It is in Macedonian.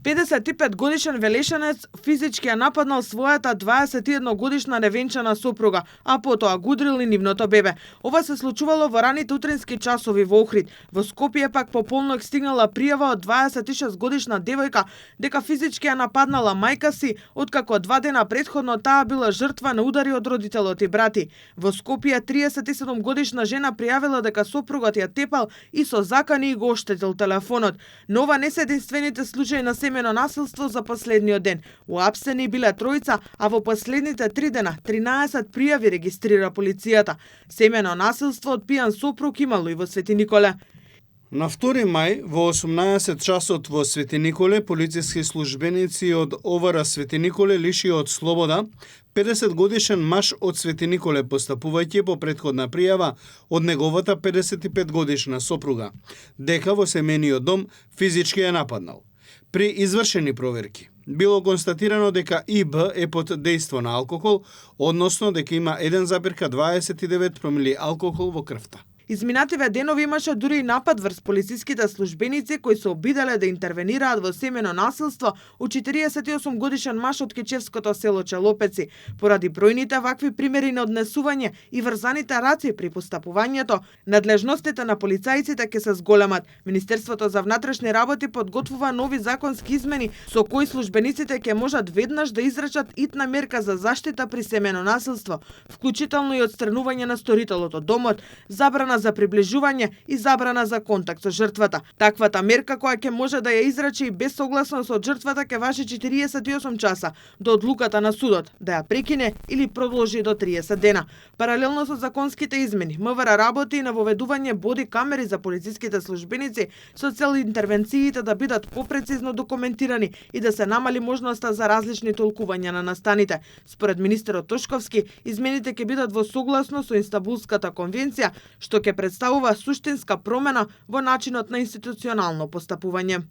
55 годишен велешанец физички ја нападнал својата 21 годишна невенчана сопруга, а потоа го удрил и нивното бебе. Ова се случувало во раните утрински часови во Охрид. Во Скопје пак по полнок стигнала пријава од 26 годишна девојка дека физички ја нападнала мајка си, откако 2 дена претходно таа била жртва на удари од родителот и брати. Во Скопје 37 годишна жена пријавила дека сопругот ја тепал и со закани и го оштетил телефонот. Но ова не се единствените случаи на семено насилство за последниот ден. Уапсени биле тројца, а во последните 3 дена 13 пријави регистрира полицијата. Семено насилство од пијан сопруг имало и во Свети Николе. На 2 мај во 18 часот во Свети Николе полициски службеници од ОВР Свети Николе лишија од слобода 50 годишен маж од Свети Николе, постапувајќи по претходна пријава од неговата 55 годишна сопруга, дека во семејниот дом физички ја нападнал. При извршени проверки било констатирано дека ИБ е под дејство на алкохол, односно дека има 1,29 промили алкохол во крвта. Изминативе денови имаше дури и напад врз полициските службеници кои се обиделе да интервенираат во семено насилство у 48 годишен маж од кечевското село Челопеци. Поради бројните вакви примери на однесување и врзаните раци при постапувањето, надлежностите на полицајците ќе се зголемат. Министерството за внатрешни работи подготвува нови законски измени со кои службениците ќе можат веднаш да изречат итна мерка за заштита при семено насилство, вклучително и отстранување на сторителот од домот, забрана за приближување и забрана за контакт со жртвата. Таквата мерка која ќе може да ја изрече и без согласност од жртвата ќе важи 48 часа до одлуката на судот да ја прекине или продолжи до 30 дена. Паралелно со законските измени, МВР работи и на воведување боди камери за полициските службеници со цел интервенциите да бидат попрецизно документирани и да се намали можноста за различни толкувања на настаните. Според министерот Тошковски, измените ќе бидат во согласно со Истанбулската конвенција, што ќе представува суштинска промена во начинот на институционално постапување.